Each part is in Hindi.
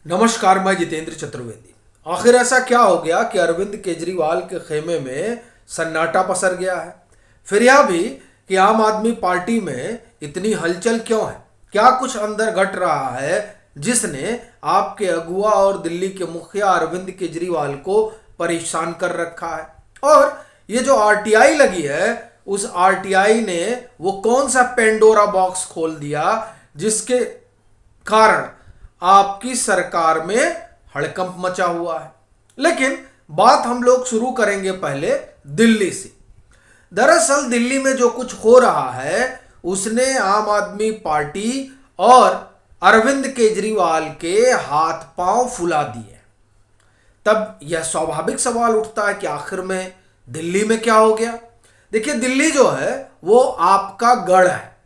नमस्कार, मैं जितेंद्र चतुर्वेदी। आखिर ऐसा क्या हो गया कि अरविंद केजरीवाल के खेमे में सन्नाटा पसर गया है। फिर यह भी कि आम आदमी पार्टी में इतनी हलचल क्यों है। क्या कुछ अंदर घट रहा है जिसने आपके अगुआ और दिल्ली के मुखिया अरविंद केजरीवाल को परेशान कर रखा है। और ये जो आरटीआई लगी है, उस आरटीआई ने वो कौन सा पेंडोरा बॉक्स खोल दिया जिसके कारण आपकी सरकार में हड़कंप मचा हुआ है। लेकिन बात हम लोग शुरू करेंगे पहले दिल्ली से। दरअसल दिल्ली में जो कुछ हो रहा है उसने आम आदमी पार्टी और अरविंद केजरीवाल के हाथ पांव फुला दिए। तब यह स्वाभाविक सवाल उठता है कि आखिर में दिल्ली में क्या हो गया। देखिए, दिल्ली जो है वो आपका गढ़ है,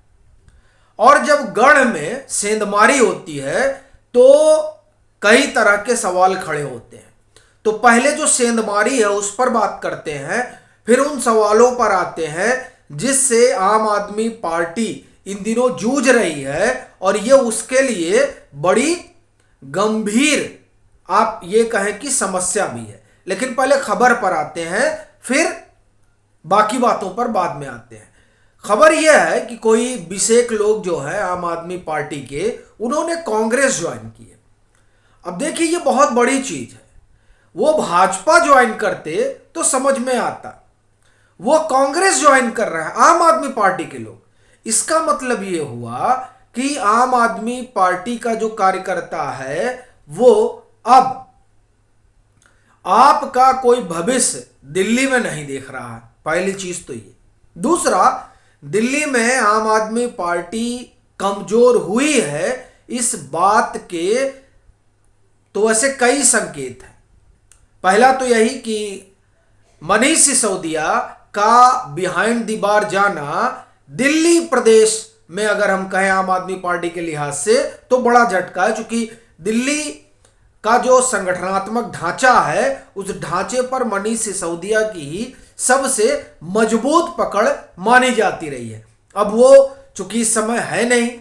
और जब गढ़ में सेंधमारी होती है तो कई तरह के सवाल खड़े होते हैं। तो पहले जो सेंधमारी है उस पर बात करते हैं, फिर उन सवालों पर आते हैं जिससे आम आदमी पार्टी इन दिनों जूझ रही है, और ये उसके लिए बड़ी गंभीर आप ये कहें कि समस्या भी है। लेकिन पहले खबर पर आते हैं, फिर बाकी बातों पर बाद में आते हैं। खबर यह है कि कोई 20 लोग जो है आम आदमी पार्टी के, उन्होंने कांग्रेस ज्वाइन की है। अब देखिए, ये बहुत बड़ी चीज है। वो भाजपा ज्वाइन करते तो समझ में आता, वो कांग्रेस ज्वाइन कर रहे हैं आम आदमी पार्टी के लोग। इसका मतलब ये हुआ कि आम आदमी पार्टी का जो कार्यकर्ता है वो अब आपका कोई भविष्य दिल्ली में नहीं देख रहा है। पहली चीज तो ये। दूसरा, दिल्ली में आम आदमी पार्टी कमजोर हुई है, इस बात के तो वैसे कई संकेत हैं। पहला तो यही कि मनीष सिसोदिया का बिहाइंड द बार जाना दिल्ली प्रदेश में, अगर हम कहें आम आदमी पार्टी के लिहाज से, तो बड़ा झटका है। क्योंकि दिल्ली का जो संगठनात्मक ढांचा है उस ढांचे पर मनीष सिसोदिया की ही सबसे मजबूत पकड़ मानी जाती रही है। अब वो चूंकि इस समय है नहीं,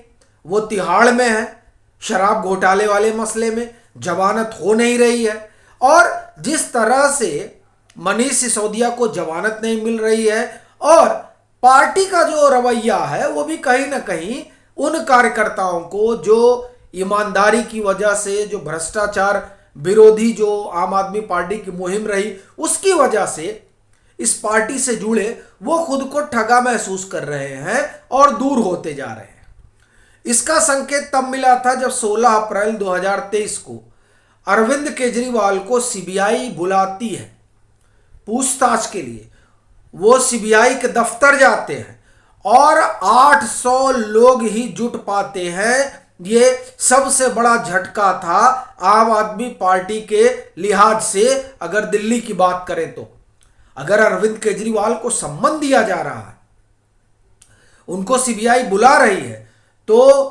वो तिहाड़ में है, शराब घोटाले वाले मसले में जमानत हो नहीं रही है, और जिस तरह से मनीष सिसोदिया को जमानत नहीं मिल रही है, और पार्टी का जो रवैया है वो भी कहीं ना कहीं उन कार्यकर्ताओं को जो ईमानदारी की वजह से, जो भ्रष्टाचार विरोधी जो आम आदमी पार्टी की मुहिम रही उसकी वजह से इस पार्टी से जुड़े, वो खुद को ठगा महसूस कर रहे हैं और दूर होते जा रहे हैं। इसका संकेत तब मिला था जब 16 अप्रैल 2023 को अरविंद केजरीवाल को सीबीआई बुलाती है पूछताछ के लिए। वो सीबीआई के दफ्तर जाते हैं और 800 लोग ही जुट पाते हैं। ये सबसे बड़ा झटका था आम आदमी पार्टी के लिहाज से। अगर दिल्ली की बात करें तो अगर अरविंद केजरीवाल को सम्मन दिया जा रहा है, उनको सीबीआई बुला रही है, तो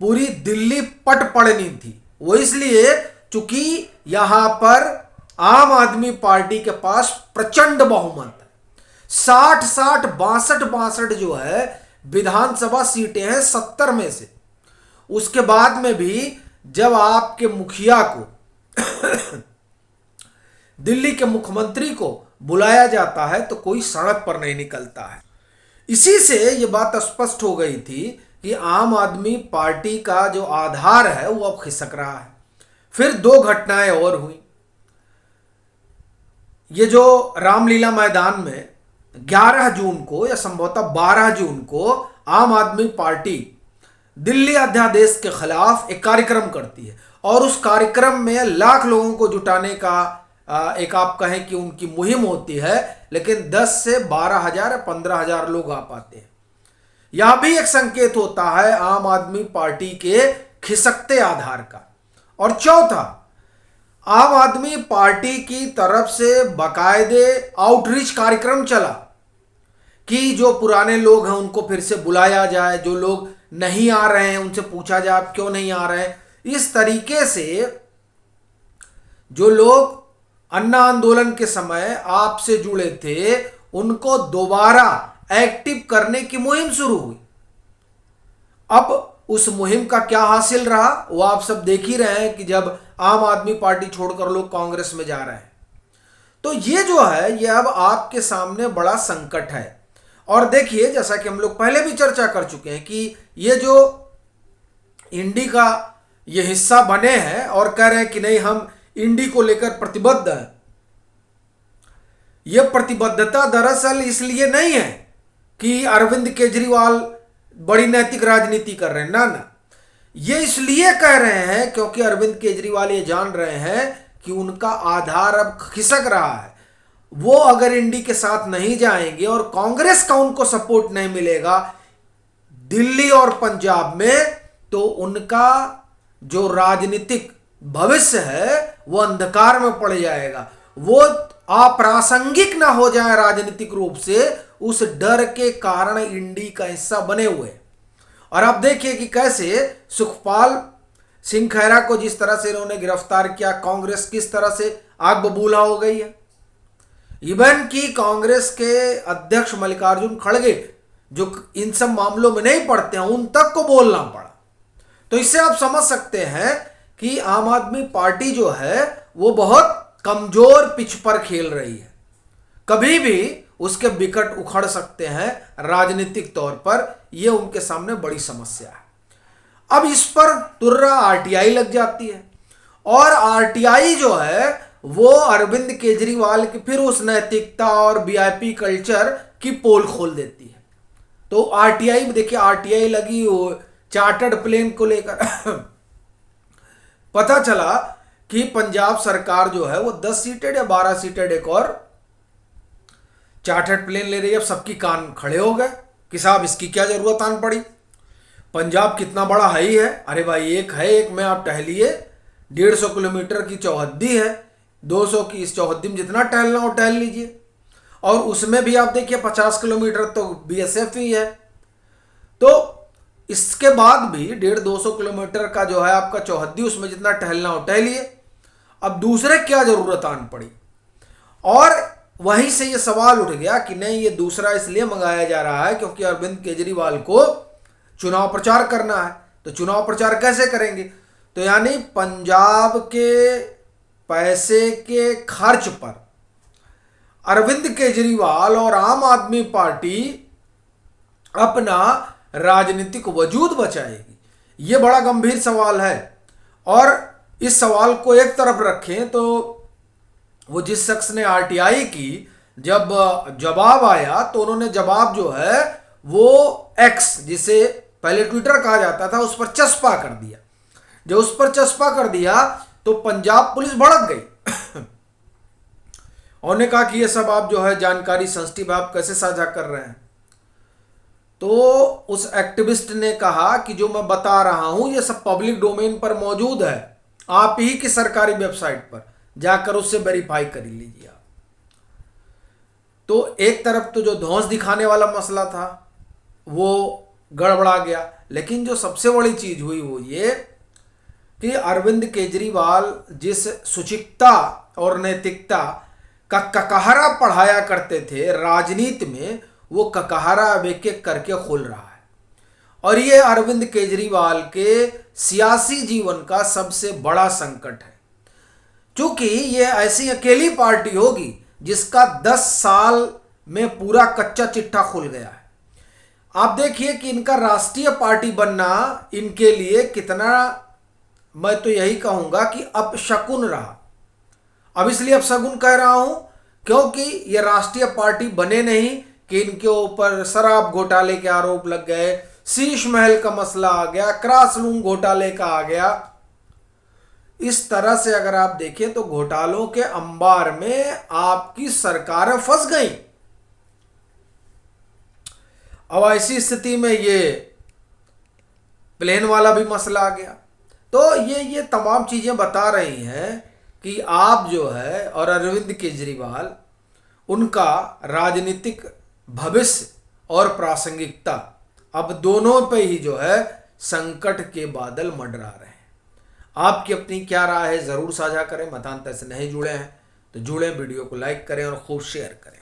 पूरी दिल्ली पट पड़नी थी। वो इसलिए चूंकि यहां पर आम आदमी पार्टी के पास प्रचंड बहुमत है। 60 62 जो है विधानसभा सीटें हैं 70 में से। उसके बाद में भी जब आपके मुखिया को दिल्ली के मुख्यमंत्री को बुलाया जाता है तो कोई सड़क पर नहीं निकलता है। इसी से यह बात स्पष्ट हो गई थी कि आम आदमी पार्टी का जो आधार है वो अब खिसक रहा है। फिर 2 घटनाएं और हुई। ये जो रामलीला मैदान में 11 जून को या संभवतः 12 जून को आम आदमी पार्टी दिल्ली अध्यादेश के खिलाफ एक कार्यक्रम करती है, और उस कार्यक्रम में लाख लोगों को जुटाने का एक आप कहें कि उनकी मुहिम होती है, लेकिन 10 से 12,000 या 15,000 लोग आ पाते हैं। यह भी एक संकेत होता है आम आदमी पार्टी के खिसकते आधार का। और चौथा, आम आदमी पार्टी की तरफ से बाकायदे आउटरीच कार्यक्रम चला कि जो पुराने लोग हैं उनको फिर से बुलाया जाए, जो लोग नहीं आ रहे हैं उनसे पूछा जाए आप क्यों नहीं आ रहे हैं। इस तरीके से जो लोग अन्ना आंदोलन के समय आपसे जुड़े थे उनको दोबारा एक्टिव करने की मुहिम शुरू हुई। अब उस मुहिम का क्या हासिल रहा वो आप सब देख ही रहे हैं कि जब आम आदमी पार्टी छोड़कर लोग कांग्रेस में जा रहे हैं। तो ये जो है ये अब आपके सामने बड़ा संकट है। और देखिए, जैसा कि हम लोग पहले भी चर्चा कर चुके हैं कि ये जो इंडी का ये हिस्सा बने हैं और कह रहे हैं कि नहीं हम इंडी को लेकर प्रतिबद्ध हैं, ये प्रतिबद्धता दरअसल इसलिए नहीं है कि अरविंद केजरीवाल बड़ी नैतिक राजनीति कर रहे हैं, ना ना, ये इसलिए कह रहे हैं क्योंकि अरविंद केजरीवाल ये जान रहे हैं कि उनका आधार अब खिसक रहा है। वो अगर इंडी के साथ नहीं जाएंगे और कांग्रेस का उनको सपोर्ट नहीं मिलेगा दिल्ली और पंजाब में, तो उनका जो राजनीतिक भविष्य है वो अंधकार में पड़ जाएगा, वो अप्रासंगिक ना हो जाए राजनीतिक रूप से, उस डर के कारण इंडी का हिस्सा बने हुए। और अब देखिए कि कैसे सुखपाल सिंह खैरा को जिस तरह से इन्होंने गिरफ्तार किया, कांग्रेस किस तरह से आग बबूला हो गई है। इवन कि कांग्रेस के अध्यक्ष मल्लिकार्जुन खड़गे जो इन सब मामलों में नहीं पड़ते हैं, उन तक को बोलना पड़ा। तो इससे आप समझ सकते हैं कि आम आदमी पार्टी जो है वो बहुत कमजोर पिच पर खेल रही है, कभी भी उसके विकट उखड़ सकते हैं राजनीतिक तौर पर, यह उनके सामने बड़ी समस्या है। अब इस पर तुर्रा आरटीआई लग जाती है और आरटीआई जो है वो अरविंद केजरीवाल की फिर उस नैतिकता और वीआईपी कल्चर की पोल खोल देती है। तो आरटीआई में देखिए, आरटीआई लगी वो चार्टर्ड प्लेन को लेकर पता चला कि पंजाब सरकार जो है वो 10 सीटेड या 12 सीटेड एक और चार्टर्ड प्लेन ले रही है। अब सबकी कान खड़े हो गए कि साहब इसकी क्या जरूरत आन पड़ी, पंजाब कितना बड़ा है ही है। अरे भाई एक है, एक में आप टहलिए, 150 किलोमीटर की चौहद्दी है, 200 की, इस चौहद्दी में जितना टहलना हो टहल लीजिए। और उसमें भी आप देखिए 50 किलोमीटर तो बीएसएफ ही है। तो इसके बाद भी 150-200 किलोमीटर का जो है आपका चौहद्दी, उसमें जितना टहलना हो टहलिए। अब दूसरे क्या जरूरत आन पड़ी। और वहीं से ये सवाल उठ गया कि नहीं, ये दूसरा इसलिए मंगाया जा रहा है क्योंकि अरविंद केजरीवाल को चुनाव प्रचार करना है। तो चुनाव प्रचार कैसे करेंगे? तो यानी पंजाब के पैसे के खर्च पर अरविंद केजरीवाल और आम आदमी पार्टी अपना राजनीतिक वजूद बचाएगी। यह बड़ा गंभीर सवाल है। और इस सवाल को एक तरफ रखें तो वो जिस शख्स ने आरटीआई की जब जवाब आया तो उन्होंने जवाब जो है वो एक्स, जिसे पहले ट्विटर कहा जाता था, उस पर चस्पा कर दिया। जब उस पर चस्पा कर दिया तो पंजाब पुलिस भड़क गई और ने कहा कि ये सब आप जो है जानकारी सेंसिटिव आप कैसे साझा कर रहे हैं। तो उस एक्टिविस्ट ने कहा कि जो मैं बता रहा हूं ये सब पब्लिक डोमेन पर मौजूद है, आप ही की सरकारी वेबसाइट पर जाकर उससे वेरीफाई कर लीजिए आप। तो एक तरफ तो जो धौंस दिखाने वाला मसला था वो गड़बड़ा गया, लेकिन जो सबसे बड़ी चीज हुई वो ये कि अरविंद केजरीवाल जिस शुचिता और नैतिकता का ककहरा पढ़ाया करते थे राजनीति में, वो ककहरा अब एक एक करके खुल रहा है। और ये अरविंद केजरीवाल के सियासी जीवन का सबसे बड़ा संकट है, क्योंकि ये ऐसी अकेली पार्टी होगी जिसका 10 साल में पूरा कच्चा चिट्ठा खुल गया है। आप देखिए कि इनका राष्ट्रीय पार्टी बनना इनके लिए कितना, मैं तो यही कहूंगा कि अपशकुन रहा। अब इसलिए अपशकुन कह रहा हूं क्योंकि ये राष्ट्रीय पार्टी बने नहीं कि इनके ऊपर शराब घोटाले के आरोप लग गए, शीश महल का मसला आ गया, क्रॉसलूम घोटाले का आ गया। इस तरह से अगर आप देखें तो घोटालों के अंबार में आपकी सरकारें फंस गई। अब ऐसी स्थिति में ये प्लेन वाला भी मसला आ गया। तो ये तमाम चीजें बता रही हैं कि आप जो है और अरविंद केजरीवाल, उनका राजनीतिक भविष्य और प्रासंगिकता अब दोनों पे ही जो है संकट के बादल मंडरा रहे हैं। आपकी अपनी क्या राय है जरूर साझा करें। मतांतर से नहीं जुड़े हैं तो जुड़े, वीडियो को लाइक करें और खूब शेयर करें।